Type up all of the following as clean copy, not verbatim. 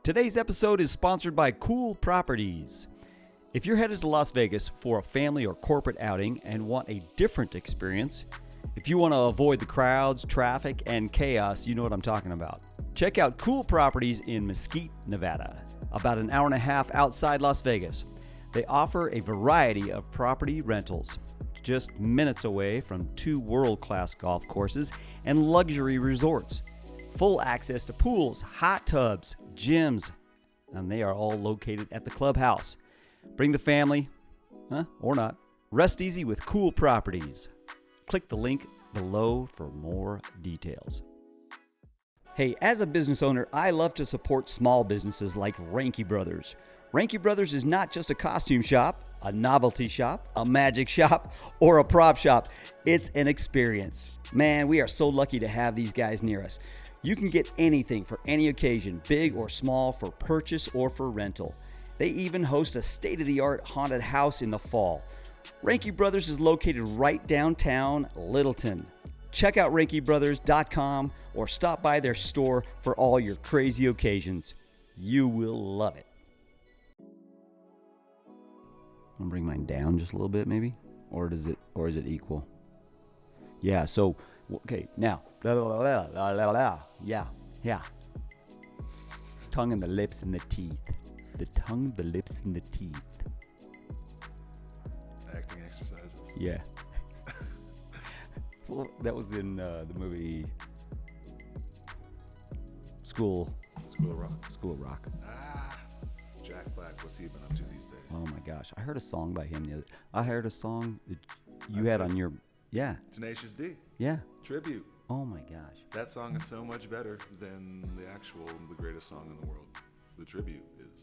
Today's episode is sponsored by Cool Properties. If you're headed to Las Vegas for a family or corporate outing and want a different experience, if you want to avoid the crowds, traffic, and chaos, you know what I'm talking about. Check out Cool Properties in Mesquite, Nevada, about an hour and a half outside Las Vegas. They offer a variety of property rentals, just minutes away from 2 world-class golf courses and luxury resorts. Full access to pools, hot tubs, gyms, and they are all located at the clubhouse. Bring the family, or not. Rest easy with Cool Properties. Click the link below for more details. Hey, as a business owner, I love to support small businesses like Ranky Brothers. Ranky Brothers is not just a costume shop, a novelty shop, a magic shop, or a prop shop. It's an experience. Man, we are so lucky to have these guys near us. You can get anything for any occasion, big or small, for purchase or for rental. They even host a state-of-the-art haunted house in the fall. Ranky Brothers is located right downtown Littleton. Check out RankyBrothers.com or stop by their store for all your crazy occasions. You will love it. I'm gonna bring mine down just a little bit, maybe, or is it equal? Yeah. So, okay. Now, yeah. Tongue and the lips and the teeth. The tongue, the lips, and the teeth. Acting exercises. Yeah. Well, that was in the movie School of Rock. School of Rock. Jack Black. What's he been up to these days? Oh my gosh, I heard a song by him the other. I heard a song that you had on your Tenacious D. Yeah. Tribute. Oh my gosh. That song is so much better than the greatest song in the world. The tribute is.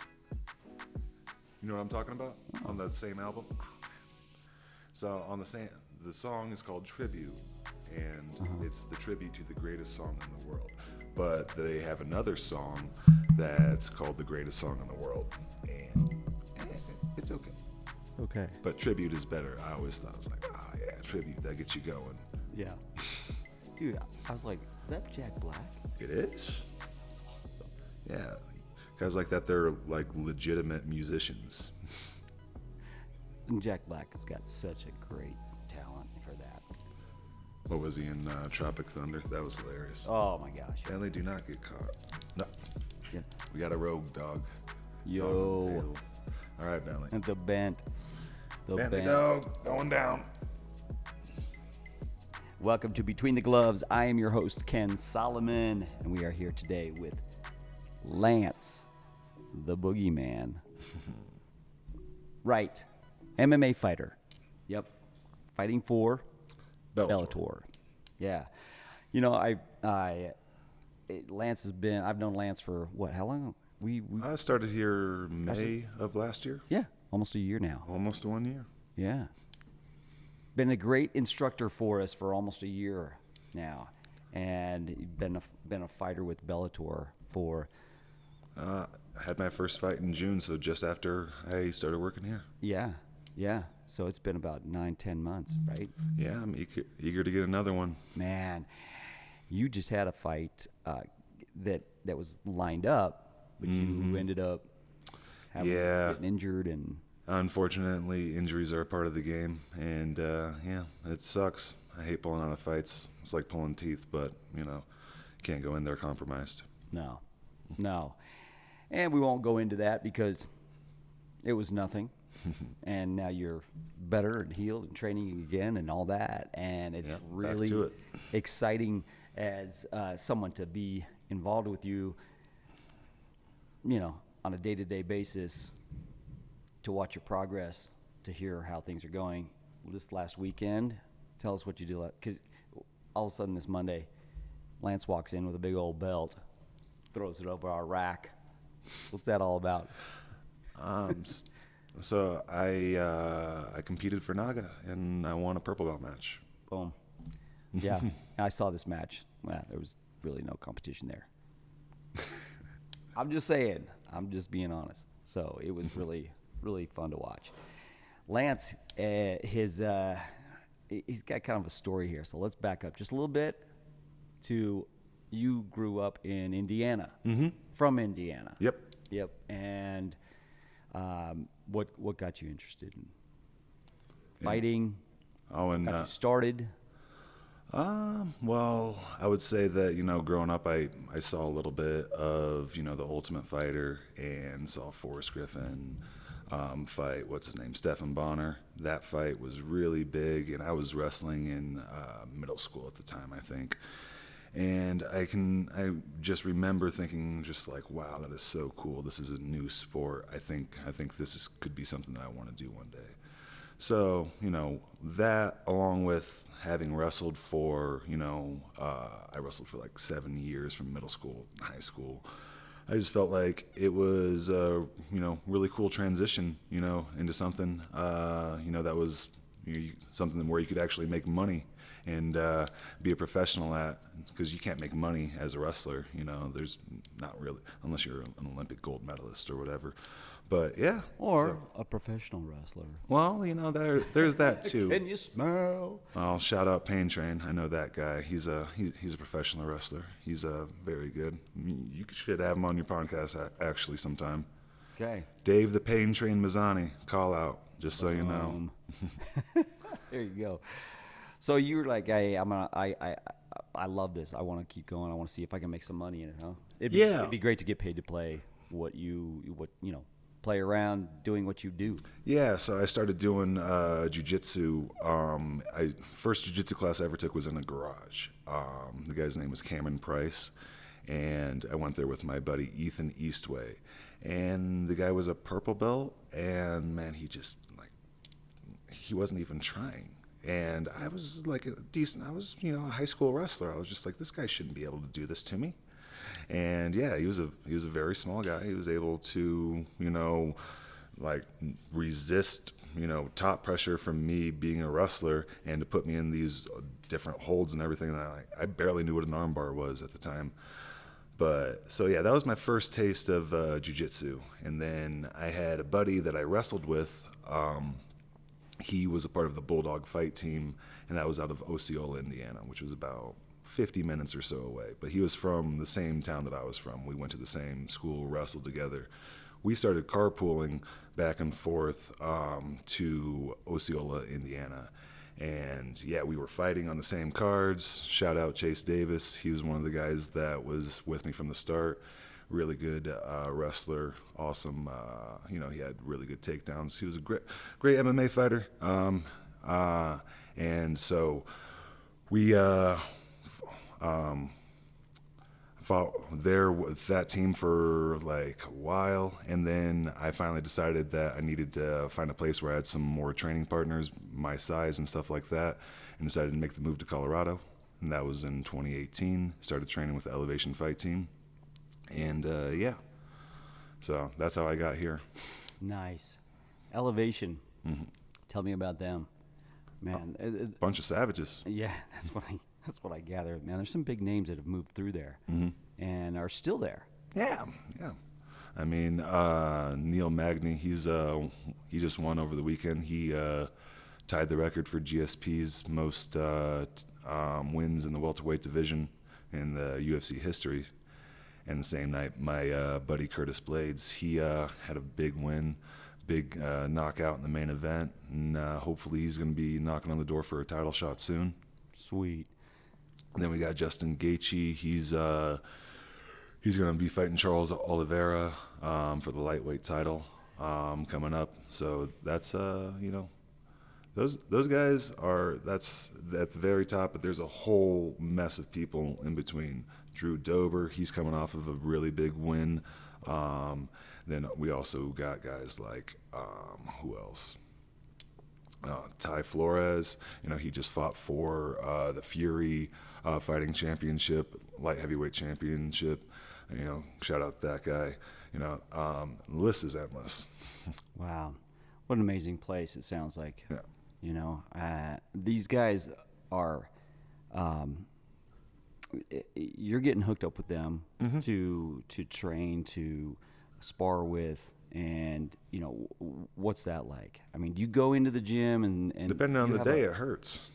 You know what I'm talking about? Oh. On that same album. So the song is called Tribute, and it's the tribute to the greatest song in the world. But they have another song that's called the greatest song in the world, and it's okay. Okay. But Tribute is better. I always thought, I was like, yeah, Tribute, that gets you going. Yeah. Dude, I was like, is that Jack Black? It is. Awesome. Yeah. Guys like that, they're like legitimate musicians. And Jack Black has got such a great talent for that. What was he in Tropic Thunder? That was hilarious. Oh my gosh. Family, do not get caught. No. Yeah. We got a rogue dog. Yo. Dog on the table. All right, Bentley. And the bent. Bentley dog going down. Welcome to Between the Gloves. I am your host, Ken Solomon, and we are here today with Lance, the Boogeyman. Wright, MMA fighter. Yep. Fighting for Bellator. Yeah. You know, Lance has been, I've known Lance for what, how long? I started here May of last year. Yeah, almost a year now. Almost 1 year. Yeah. Been a great instructor for us for almost a year now, and been a fighter with Bellator for. I had my first fight in June, so just after I started working here. Yeah. So it's been about 9-10 months, right? Yeah, I'm eager to get another one. Man, you just had a fight that was lined up, but you ended up getting injured and. Unfortunately, injuries are a part of the game, and it sucks. I hate pulling out of fights. It's like pulling teeth, but can't go in there compromised. No, and we won't go into that because it was nothing, and now you're better and healed and training again and all that, and it's really exciting as someone to be involved with you, on a day-to-day basis. To watch your progress, to hear how things are going. This last weekend, tell us what you do. Because all of a sudden this Monday, Lance walks in with a big old belt, throws it over our rack. What's that all about? So I competed for Naga, and I won a purple belt match. Boom. Yeah, I saw this match. Well, there was really no competition there. I'm just saying. I'm just being honest. So it was really fun to watch. Lance, he's got kind of a story here. So let's back up just a little bit to you grew up in Indiana. Mm-hmm. From Indiana. Yep. Yep. And what got you interested in fighting? Oh, and Got you started? well, I would say that, growing up, I saw a little bit of, The Ultimate Fighter, and saw Forrest Griffin fight, what's his name, Stephen Bonner. That fight was really big, and I was wrestling in middle school at the time, I think. And I just remember thinking just like, wow, that is so cool. This is a new sport. I think this could be something that I want to do one day. So, that along with having wrestled for, I wrestled for like 7 years from middle school, high school. I just felt like it was a, really cool transition, into something, that was something where you could actually make money and be a professional at, because you can't make money as a wrestler, there's not really, unless you're an Olympic gold medalist or whatever. But yeah. Or a professional wrestler. Well, there's that too. Can you smell? I'll shout out Pain Train. I know that guy. He's a professional wrestler. He's very good. You should have him on your podcast actually sometime. Okay. Dave the Pain Train Mazzani. Call out, just so you know. There you go. So you were like, hey, I love this. I want to keep going. I want to see if I can make some money in it, huh? It'd be great to get paid to play play around doing what you do. Yeah, so I started doing jiu-jitsu. First jiu-jitsu class I ever took was in a garage. The guy's name was Cameron Price, and I went there with my buddy Ethan Eastway. And the guy was a purple belt, and man, he wasn't even trying. And I was like I was a high school wrestler. I was just like, this guy shouldn't be able to do this to me. And yeah, he was a very small guy. He was able to, resist, top pressure from me being a wrestler, and to put me in these different holds and everything. And I barely knew what an armbar was at the time. But so yeah, that was my first taste of jiu-jitsu. And then I had a buddy that I wrestled with. He was a part of the Bulldog fight team, and that was out of Osceola, Indiana, which was about 50 minutes or so away. But he was from the same town that I was from. We went to the same school, wrestled together. We started carpooling back and forth to Osceola, Indiana. And yeah, we were fighting on the same cards. Shout out Chase Davis. He was one of the guys that was with me from the start. Really good wrestler, awesome. He had really good takedowns. He was a great MMA fighter. And so we fought there with that team for like a while, and then I finally decided that I needed to find a place where I had some more training partners my size and stuff like that, and decided to make the move to Colorado. And that was in 2018. Started training with the Elevation Fight Team, and yeah, so that's how I got here. Nice. Elevation. Mm-hmm. Tell me about them, man. Bunch of savages. Yeah, that's what I gather. Man, there's some big names that have moved through there and are still there. Yeah. I mean, Neil Magny, he just won over the weekend. He tied the record for GSP's most wins in the welterweight division in the UFC history. And the same night, my buddy Curtis Blades, he had a big win, big knockout in the main event, and hopefully he's going to be knocking on the door for a title shot soon. Sweet. And then we got Justin Gaethje. He's going to be fighting Charles Oliveira for the lightweight title coming up. So that's those guys that's at the very top, but there's a whole mess of people in between. Drew Dober, he's coming off of a really big win. Then we also got guys like who else? Ty Flores, he just fought for the Fury fighting championship, light heavyweight championship. Shout out that guy. The list is endless. Wow, what an amazing place it sounds like. Yeah. These guys are. You're getting hooked up with them to train, to spar with, And, what's that like? I mean, do you go into the gym and depending on the day, it hurts.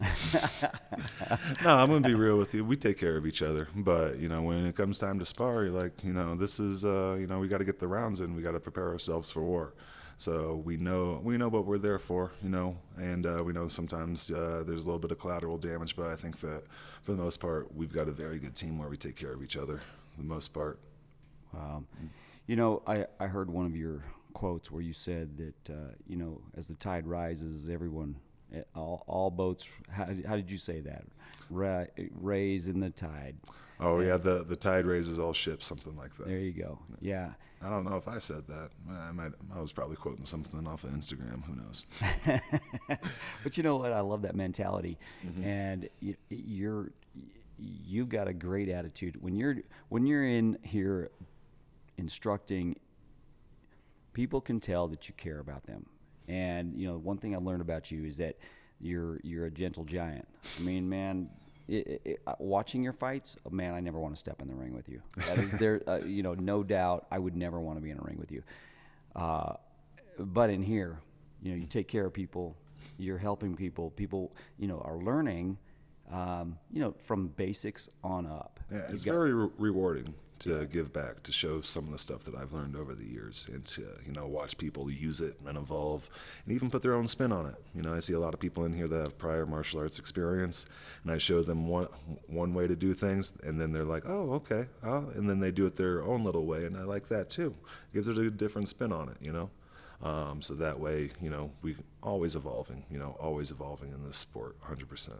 No, I'm going to be real with you. We take care of each other. But, when it comes time to spar, you're like, this is, we got to get the rounds in. We got to prepare ourselves for war. So we know what we're there for, and we know sometimes there's a little bit of collateral damage, but I think that for the most part, we've got a very good team where we take care of each other for the most part. I heard one of your quotes where you said that, as the tide rises, everyone, all boats, how did you say that? Raise in the tide. Oh, yeah, the tide raises all ships, something like that. There you go. Yeah. I don't know if I said that. I was probably quoting something off of Instagram. Who knows? But you know what? I love that mentality, and you've got a great attitude when you're in here instructing. People can tell that you care about them, and one thing I learned about you is that you're a gentle giant. I mean, man. Watching your fights, man, I never want to step in the ring with you. That is there, no doubt. I would never want to be in a ring with you. But in here, you take care of people. You're helping people. People, are learning, from basics on up. Yeah, it's very rewarding to give back, to show some of the stuff that I've learned over the years, and to watch people use it and evolve and even put their own spin on it. I see a lot of people in here that have prior martial arts experience, and I show them one way to do things, and then they're like, oh, okay, and then they do it their own little way, and I like that too. It gives it a different spin on it, so that way, we always evolving in this sport, 100%.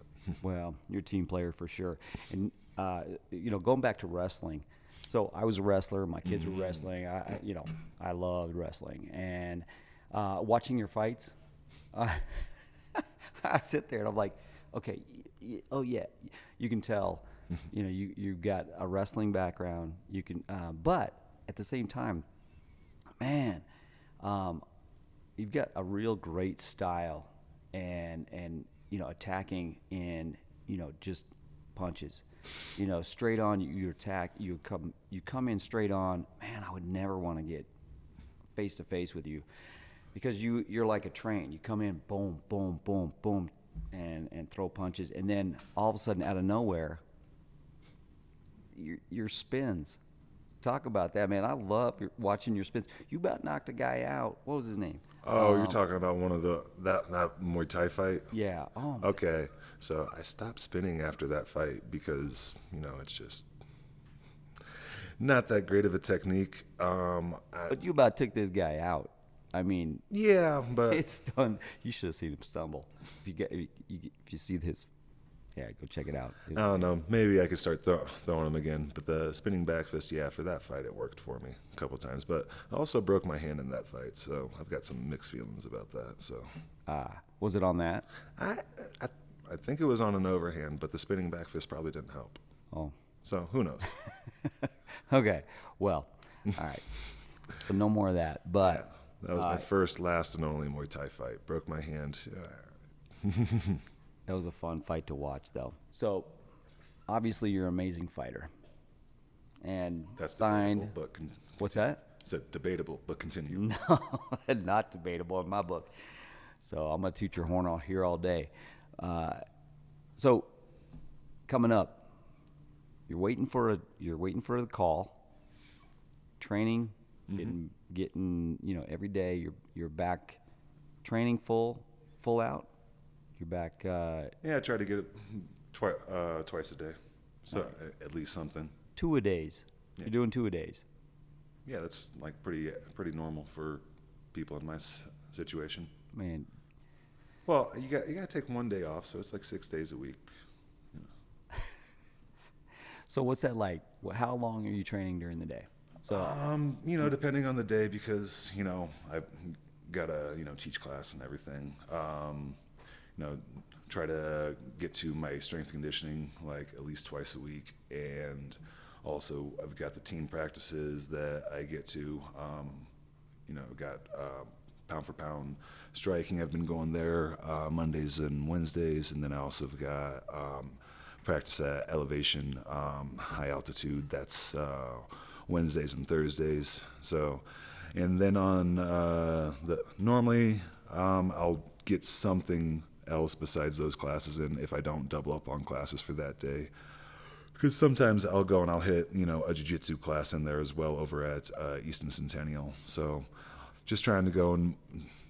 Well, you're a team player for sure. And going back to wrestling. So I was a wrestler. My kids were wrestling. I loved wrestling. And watching your fights, I sit there and I'm like, okay, oh yeah, you can tell, you've got a wrestling background. You can, but at the same time, man, you've got a real great style, and attacking in just punches. Straight on, you attack, you come in straight on. Man, I would never want to get face to face with you, because you're like a train. You come in, boom, boom, boom, boom, and throw punches, and then all of a sudden, out of nowhere, your spins. Talk about that, man. I love watching your spins. You about knocked a guy out. What was his name? Oh, you're talking about one of that Muay Thai fight? Yeah. Oh. Okay. So I stopped spinning after that fight because, it's just not that great of a technique. But you about took this guy out. I mean, yeah, but it's done. You should have seen him stumble. If you see his, yeah, go check it out. I don't know. Maybe I could start throwing him again. But the spinning back fist, yeah, for that fight, it worked for me a couple of times. But I also broke my hand in that fight, so I've got some mixed feelings about that. So, was it on that? I think it was on an overhand, but the spinning back fist probably didn't help. Oh. So who knows? Okay. Well, all right. So no more of that. But yeah, that was my first, last, and only Muay Thai fight. Broke my hand. That was a fun fight to watch, though. So obviously you're an amazing fighter. And that's signed. Debatable, but what's that? It's debatable, but continue. No, not debatable in my book. So I'm gonna toot your horn all here all day. So coming up, you're waiting for the call. Training, getting every day you're back training full out. You're back. Yeah, I try to get it twice a day, so nice. At least something. 2 a days. Yeah. You're doing 2 a days. Yeah, that's like pretty normal for people in my situation. Man. Well, you got to take 1 day off, so it's like 6 days a week. So what's that like? How long are you training during the day? So depending on the day, because I've got to teach class and everything. Try to get to my strength conditioning like at least twice a week, and also I've got the team practices that I get to. Got pound for pound striking. I've been going there Mondays and Wednesdays, and then I also have got practice at elevation, high altitude. That's Wednesdays and Thursdays. So And then on normally I'll get something else besides those classes in if I don't double up on classes for that day. Because sometimes I'll go and I'll hit, a jiu-jitsu class in there as well over at Easton Centennial. So just trying to go and,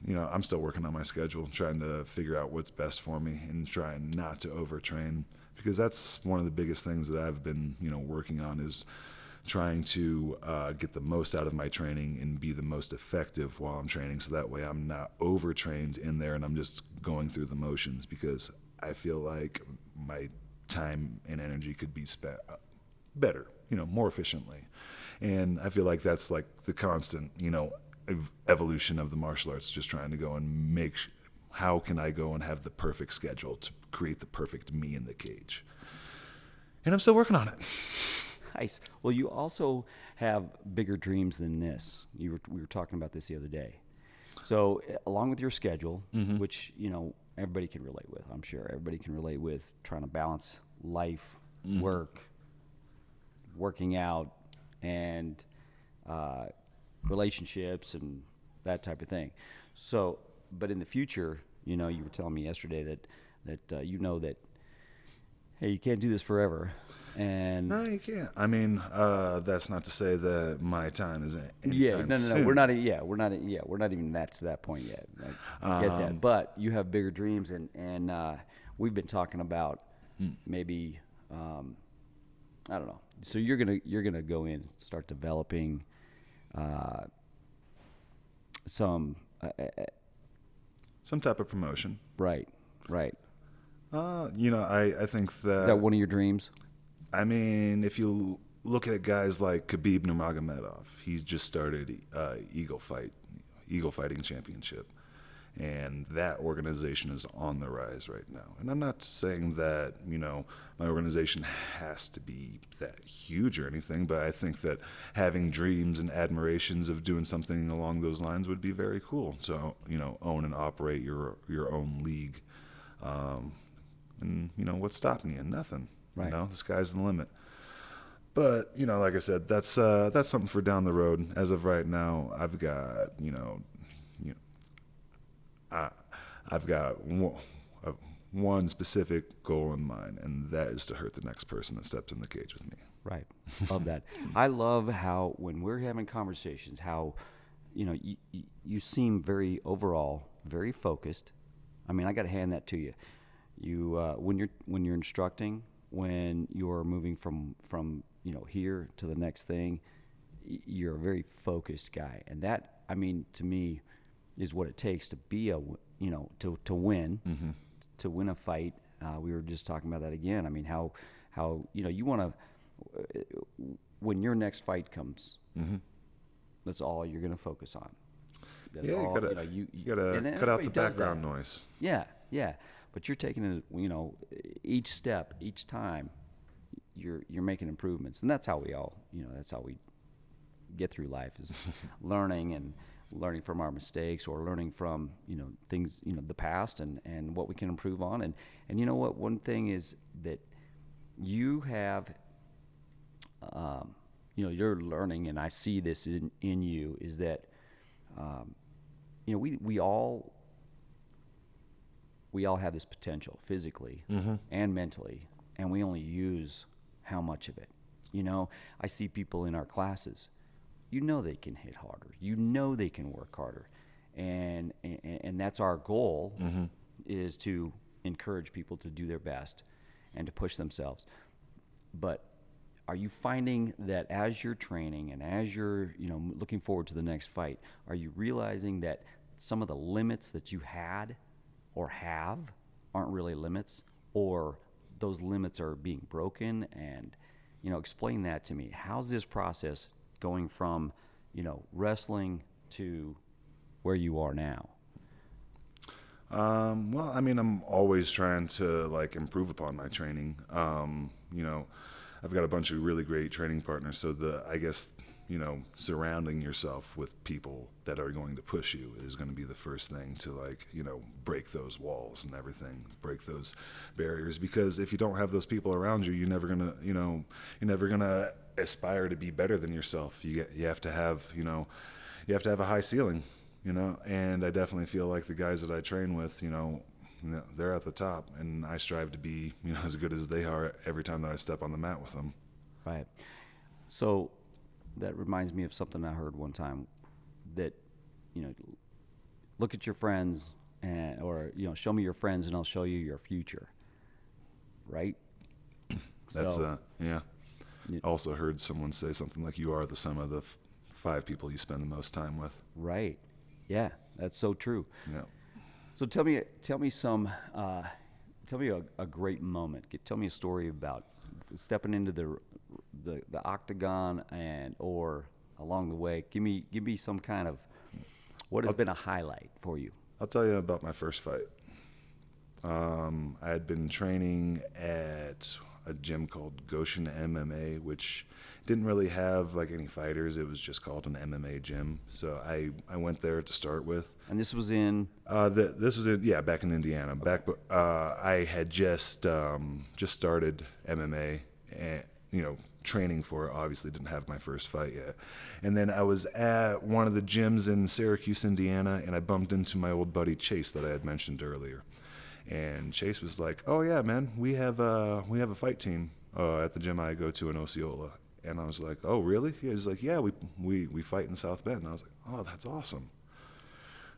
I'm still working on my schedule, trying to figure out what's best for me and trying not to overtrain. Because that's one of the biggest things that I've been, working on is trying to get the most out of my training and be the most effective while I'm training. So that way I'm not overtrained in there and I'm just going through the motions, because I feel like my time and energy could be spent better, more efficiently. And I feel like that's like the constant, evolution of the martial arts, just trying to go and how can I go and have the perfect schedule to create the perfect me in the cage. And I'm still working on it. Nice. Well, you also have bigger dreams than this. We were talking about this the other day. So along with your schedule, which, everybody can relate with, I'm sure. Everybody can relate with trying to balance life, work, working out, and relationships and that type of thing. So, but in the future, you were telling me yesterday that that, hey, you can't do this forever. And no, you can't. I mean, that's not to say that my time isn't. No. Soon. We're not even to that point yet. I get that, but you have bigger dreams, and we've been talking about maybe, I don't know. So you're gonna go in, start developing some type of promotion. Right. I think that. Is that one of your dreams? I mean, if you look at guys like Khabib Nurmagomedov, he's just started Eagle Fighting Championship, and that organization is on the rise right now. And I'm not saying that my organization has to be that huge or anything, but I think that having dreams and admirations of doing something along those lines would be very cool. So own and operate your own league, and what's stopping you? Nothing. Right. The sky's the limit. But, like I said, that's something for down the road. As of right now, I've got, I've got one specific goal in mind, and that is to hurt the next person that steps in the cage with me. Right. Love that. I love how when we're having conversations, how, you seem overall very focused. I mean, I got to hand that to you. You when you're instructing, when you're moving from here to the next thing, you're a very focused guy, and that, I mean, to me, is what it takes to be to win, to win a fight. We were just talking about that again. I mean, how you want to, when your next fight comes, that's all you're going to focus on. That's all, you gotta cut out the background noise. Yeah. But you're taking it, each step, each time, you're making improvements, and that's how we all, that's how we get through life, is learning from our mistakes, or learning from things, the past, and what we can improve on, and you know what? One thing is that you have, you're learning, and I see this in you, is that, we all have this potential physically and mentally, and we only use how much of it. I see people in our classes, they can hit harder, they can work harder, and that's our goal, is to encourage people to do their best and to push themselves. But are you finding that as you're training and as you're looking forward to the next fight, are you realizing that some of the limits that you had or have aren't really limits, or those limits are being broken? And explain that to me. How's this process going from wrestling to where you are now? Well, I mean, I'm always trying to improve upon my training. I've got a bunch of really great training partners, so I guess surrounding yourself with people that are going to push you is going to be the first thing to break those walls and everything, break those barriers. Because if you don't have those people around you, you're never gonna aspire to be better than yourself. You have to have you have to have a high ceiling, you know, and I definitely feel like the guys that I train with, you know, they're at the top, and I strive to be, you know, as good as they are every time that I step on the mat with them. Right. So that reminds me of something I heard one time, that, you know, look at your friends, or, you know, show me your friends and I'll show you your future. Right? That's, yeah. Also heard someone say something like, you are the sum of the 5 people you spend the most time with. Right. Yeah, that's so true. Yeah. So tell me a great moment. Tell me a story about stepping into the octagon, or along the way. Give me some kind of, what has been a highlight for you? I'll tell you about my first fight. I had been training at a gym called Goshen MMA, which didn't really have like any fighters. It was just called an MMA gym. So I went there to start with. And this was in? This was back in Indiana. Okay. I had just started MMA, and, you know, training for it. Obviously didn't have my first fight yet. And then I was at one of the gyms in Syracuse, Indiana, and I bumped into my old buddy Chase that I had mentioned earlier. And Chase was like, "Oh yeah, man, we have a fight team at the gym I go to in Osceola." And I was like, "Oh really?" He's like, "Yeah, we fight in South Bend." And I was like, "Oh, that's awesome."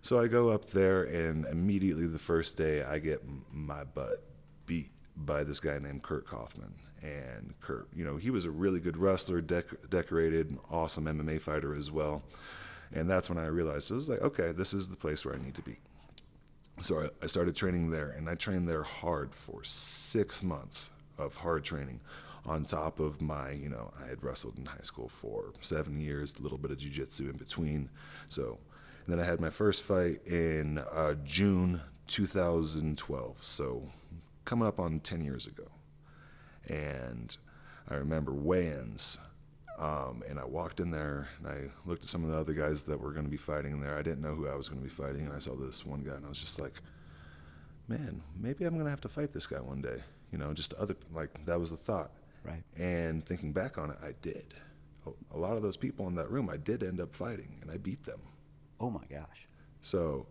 So I go up there, and immediately the first day I get my butt beat by this guy named Kurt Kaufman. And Kurt, you know, he was a really good wrestler, decorated, awesome MMA fighter as well. And that's when I realized, it was like, okay, this is the place where I need to be. So I started training there, and I trained there hard for 6 months of hard training on top of my, you know, I had wrestled in high school for 7 years, a little bit of jiu-jitsu in between. So, and then I had my first fight in June 2012, so coming up on 10 years ago. And I remember weigh-ins, and I walked in there, and I looked at some of the other guys that were going to be fighting there. I didn't know who I was going to be fighting, and I saw this one guy, and I was just like, man, maybe I'm going to have to fight this guy one day. You know, just that was the thought. Right. And thinking back on it, I did. A lot of those people in that room, I did end up fighting, and I beat them. Oh my gosh. So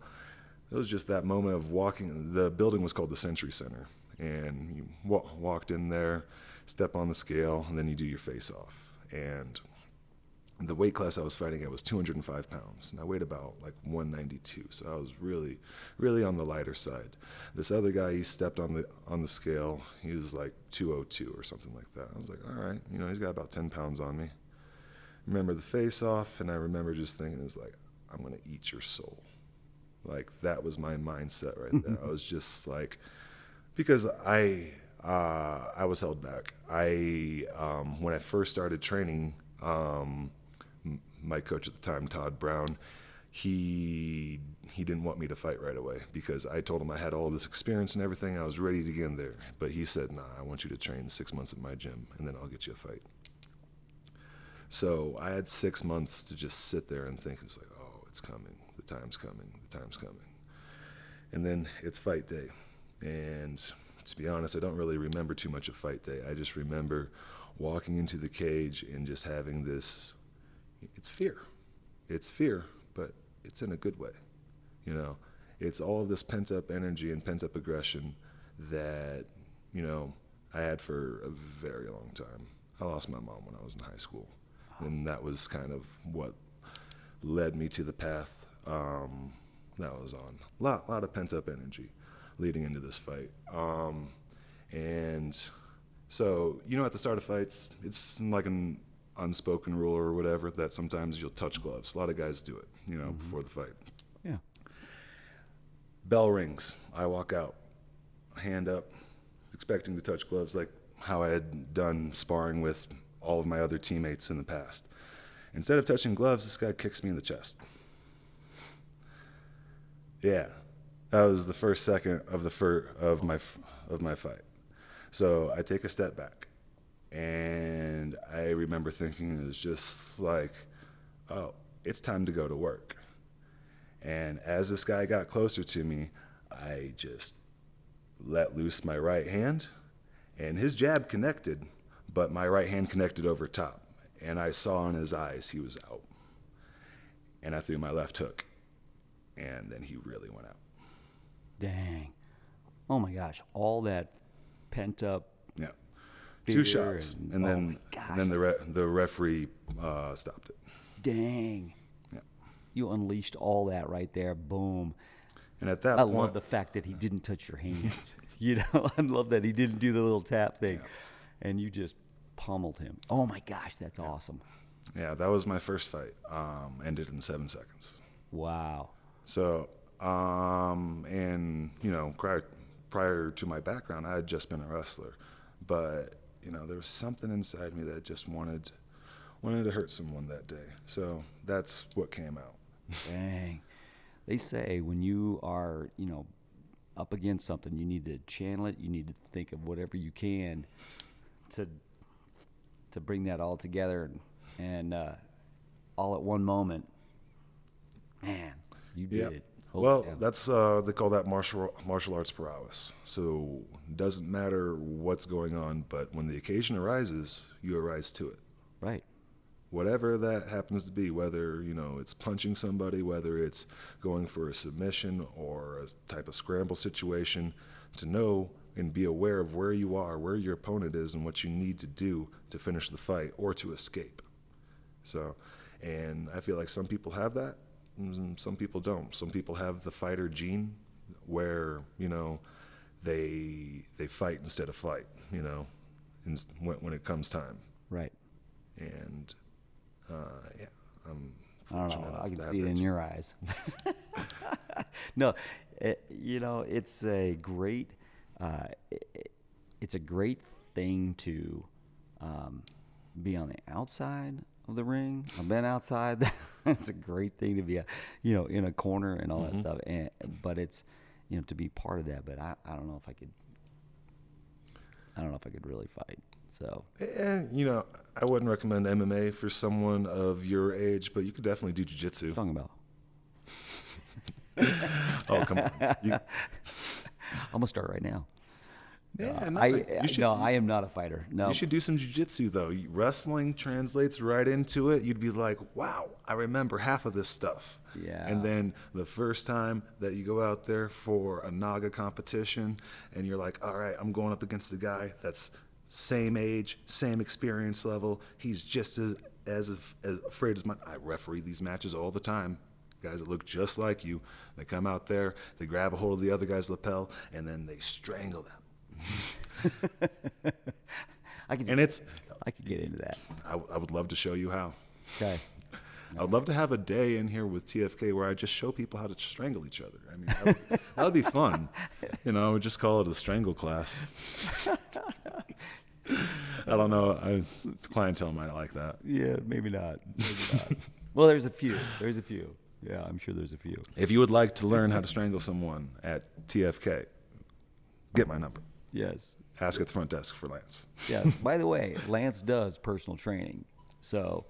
it was just that moment of walking. The building was called the Century Center, and you walked in there, step on the scale, and then you do your face-off. And the weight class I was fighting at was 205 pounds, and I weighed about like 192, so I was really, really on the lighter side. This other guy, he stepped on the scale, he was like 202 or something like that. I was like, all right, you know, he's got about 10 pounds on me. Remember the face-off, and I remember just thinking, it's like, I'm gonna eat your soul. Like, that was my mindset right there. I was just like, because I was held back. When I first started training, my coach at the time, Todd Brown, he didn't want me to fight right away because I told him I had all this experience and everything. I was ready to get in there. But he said, nah, I want you to train 6 months at my gym, and then I'll get you a fight. So I had 6 months to just sit there and think, it's like, oh, it's coming. The time's coming. The time's coming. And then it's fight day. And to be honest, I don't really remember too much of fight day. I just remember walking into the cage and just having this, it's fear. It's fear, but it's in a good way. You know, it's all of this pent-up energy and pent-up aggression that, you know, I had for a very long time. I lost my mom when I was in high school, and that was kind of what led me to the path that I was on. A lot of pent-up energy leading into this fight. And so, you know, at the start of fights, it's like an unspoken rule or whatever that sometimes you'll touch gloves. A lot of guys do it, you know, before the fight. Yeah. Bell rings. I walk out, hand up, expecting to touch gloves like how I had done sparring with all of my other teammates in the past. Instead of touching gloves, this guy kicks me in the chest. Yeah. That was the first second of my fight. So I take a step back, and I remember thinking it was just like, oh, it's time to go to work. And as this guy got closer to me, I just let loose my right hand, and his jab connected, but my right hand connected over top, and I saw in his eyes he was out. and I threw my left hook, and then he really went out. Dang. Oh my gosh. All that pent up. Yeah. Fear 2 shots, and then the referee stopped it. Dang. Yeah. You unleashed all that right there. Boom. And at that I point, love the fact that he didn't touch your hands. I love that he didn't do the little tap thing, and you just pummeled him. Oh my gosh, that's awesome. Yeah, that was my first fight. Ended in 7 seconds. Wow. So, and prior to my background, I had just been a wrestler, but there was something inside me that just wanted to hurt someone that day. So that's what came out. Dang. They say when you are, up against something, you need to channel it. You need to think of whatever you can to bring that all together and all at one moment. Man, you did it. Well, that's they call that martial arts prowess. So it doesn't matter what's going on, but when the occasion arises, you arise to it. Right. Whatever that happens to be, whether it's punching somebody, whether it's going for a submission or a type of scramble situation, to know and be aware of where you are, where your opponent is, and what you need to do to finish the fight or to escape. So, and I feel like some people have that, and some people don't. Some people have the fighter gene, where they fight instead of fight. When it comes time. Right. And I'm I don't fortunate know. enough I can to have see it that in gene. your eyes. No, it's a great, it's a great thing to be on the outside of the ring. I've been outside. It's a great thing to be, in a corner and all that stuff. But it's, to be part of that. But I don't know if I could. I don't know if I could really fight. So. And I wouldn't recommend MMA for someone of your age, but you could definitely do jiu-jitsu. Talking about. Oh, come on. I'm gonna start right now. Yeah, I am not a fighter. No. You should do some jiu-jitsu, though. Wrestling translates right into it. You'd be like, wow, I remember half of this stuff. Yeah. And then the first time that you go out there for a Naga competition and you're like, all right, I'm going up against a guy that's same age, same experience level. He's just as afraid as mine. I referee these matches all the time. Guys that look just like you. They come out there, they grab a hold of the other guy's lapel, and then they strangle them. I could get into that. I would love to show you how. Okay. I would love to have a day in here with TFK where I just show people how to strangle each other. I mean, that would be fun. I would just call it a strangle class. I don't know. Clientele might like that. Yeah, maybe not. Well, there's a few. Yeah, I'm sure there's a few. If you would like to learn how to strangle someone at TFK, get my number. Yes. Ask at the front desk for Lance. Yes. By the way, Lance does personal training. So,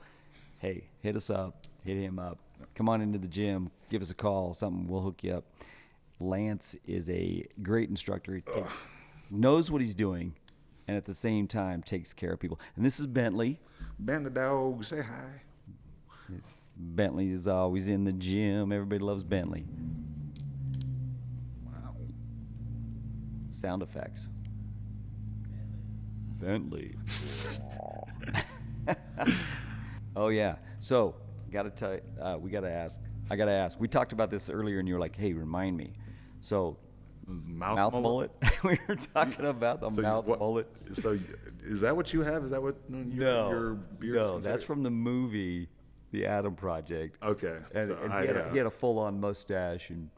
hey, hit us up. Hit him up. Come on into the gym. Give us a call. Something. We'll hook you up. Lance is a great instructor. He knows what he's doing, and at the same time takes care of people. And this is Bentley. Bentley dog, say hi. Bentley is always in the gym. Everybody loves Bentley. Wow. Sound effects. Bentley. Oh yeah. So gotta tell you, I gotta ask. We talked about this earlier, and you were like, "Hey, remind me." So, Mouth mullet? We were talking about the mouth mullet. So, is that what you have? Is that what your beard is considered? That's from the movie The Adam Project. Okay. And, so he had a full-on mustache and.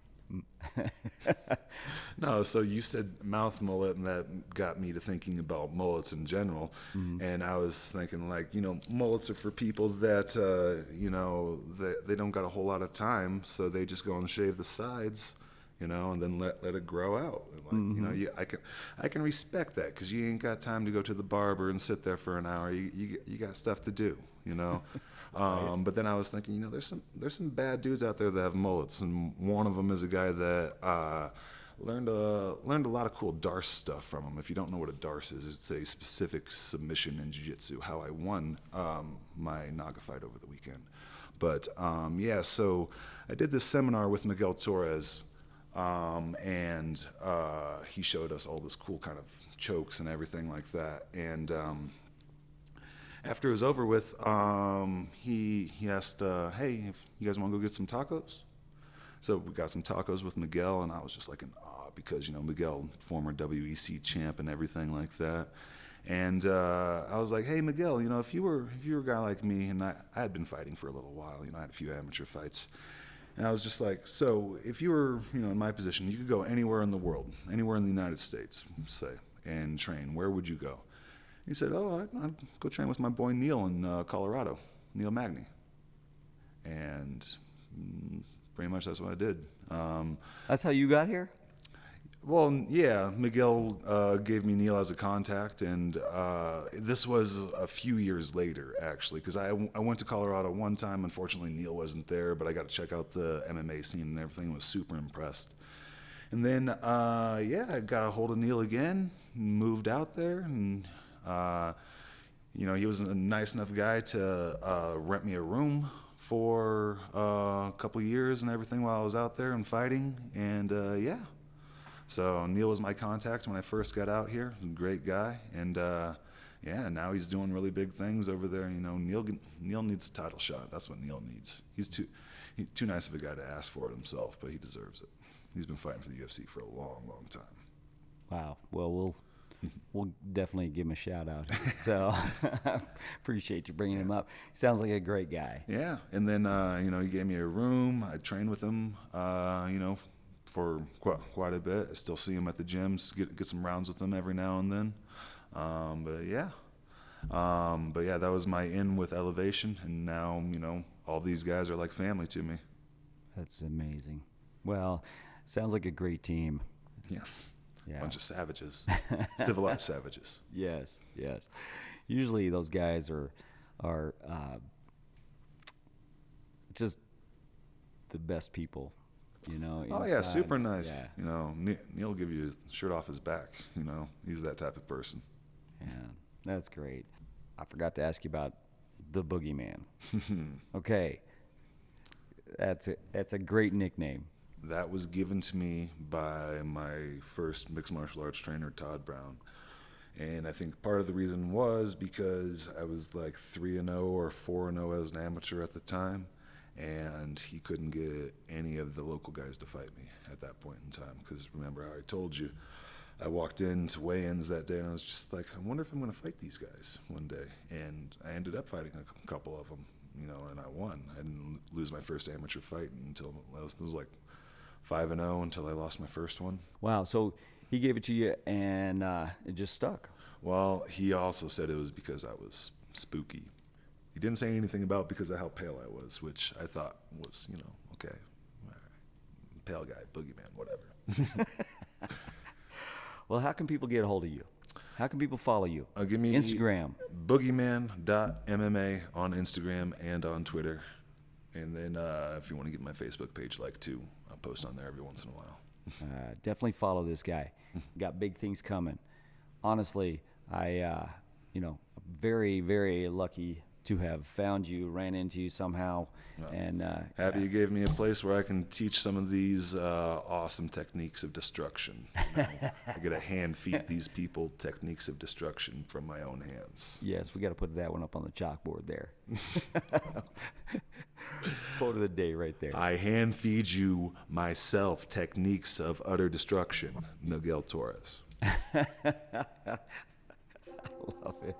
No, so you said mouth mullet, and that got me to thinking about mullets in general. And I was thinking, mullets are for people that, they don't got a whole lot of time, so they just go and shave the sides, and then let it grow out. I can respect that, because you ain't got time to go to the barber and sit there for an hour. You got stuff to do, Right. But then I was thinking, there's some bad dudes out there that have mullets, and one of them is a guy that learned a lot of cool darce stuff from him. If you don't know what a darce is, it's a specific submission in jiu-jitsu. How I won my Naga fight over the weekend. But yeah, so I did this seminar with Miguel Torres, and he showed us all this cool kind of chokes and everything like that. And after it was over with, he asked, hey, if you guys want to go get some tacos? So we got some tacos with Miguel, and I was just like in awe because, you know, Miguel, former WEC champ and everything like that. And I was like, hey, Miguel, you know, if you were a guy like me, and I had been fighting for a little while, you know, I had a few amateur fights. And I was just like, so if you were, you know, in my position, you could go anywhere in the world, anywhere in the United States, say, and train. Where would you go? He said, oh, I'd go train with my boy Neil in Colorado, Neil Magny. And pretty much that's what I did. That's how you got here? Well, yeah, Miguel gave me Neil as a contact, and this was a few years later, actually, because I went to Colorado one time. Unfortunately, Neil wasn't there, but I got to check out the MMA scene and everything. Was super impressed. And then, yeah, I got a hold of Neil again, moved out there, and, you know, he was a nice enough guy to rent me a room for a couple years and everything while I was out there and fighting, and, yeah. So Neil was my contact when I first got out here. Great guy, and yeah, now he's doing really big things over there. You know, Neil needs a title shot. That's what Neil needs. He's too nice of a guy to ask for it himself, but he deserves it. He's been fighting for the UFC for a long, long time. Wow. Well, we'll definitely give him a shout out. So appreciate you bringing him up. Sounds like a great guy. Yeah, and then you know, he gave me a room. I trained with him. You know, for quite a bit. I still see him at the gyms, get some rounds with him every now and then. But yeah, that was my in with Elevation, and now, you know, all these guys are like family to me. That's amazing. Well, sounds like a great team. Yeah. Yeah. Bunch of savages, civilized savages. Yes. Usually those guys are just the best people. You know, oh yeah, super nice. Yeah. You know, Neil will give you his shirt off his back. You know, he's that type of person. Yeah, that's great. I forgot to ask you about the Boogeyman. Okay, that's a great nickname. That was given to me by my first mixed martial arts trainer, Todd Brown. And I think part of the reason was because I was like 3-0 or 4-0 as an amateur at the time. And he couldn't get any of the local guys to fight me at that point in time. Because remember how I told you, I walked into weigh-ins that day and I was just like, I wonder if I'm going to fight these guys one day. And I ended up fighting a couple of them, you know, and I won. I didn't lose my first amateur fight until it was like 5-0 until I lost my first one. Wow, so he gave it to you and it just stuck. Well, he also said it was because I was spooky. He didn't say anything about because of how pale I was, which I thought was, you know, okay, all right. Pale guy, boogeyman, whatever. Well, how can people get a hold of you? How can people follow you? Give me Instagram. Boogeyman.MMA on Instagram and on Twitter. And then if you want to get my Facebook page like too, I'll post on there every once in a while. Definitely follow this guy. Got big things coming. Honestly, I, you know, very, very lucky to have found you, ran into you somehow, and happy you gave me a place where I can teach some of these awesome techniques of destruction. You know, I get to hand feed these people techniques of destruction from my own hands. Yes, we got to put that one up on the chalkboard there. Quote of the day right there. I hand feed you myself techniques of utter destruction, Miguel Torres. I love it.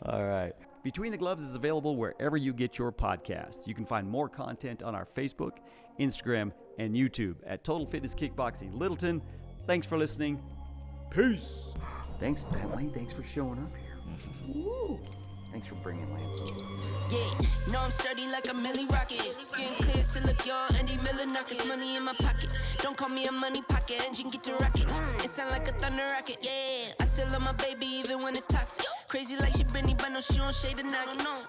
All right. Between the Gloves is available wherever you get your podcasts. You can find more content on our Facebook, Instagram, and YouTube at Total Fitness Kickboxing Littleton. Thanks for listening. Peace. Thanks, Bentley. Thanks for showing up here. Woo. Thanks for bringing Lance over. Yeah, no, I'm sturdy like a Millie Rocket. Skin clear, still look young, Andy Miller knockers. Money in my pocket. Don't call me a money pocket. Engine get to rocket. It sound like a thunder rocket. Yeah, I still love my baby even when it's toxic. Crazy like she Britney, but no, she don't shade the noggin. No.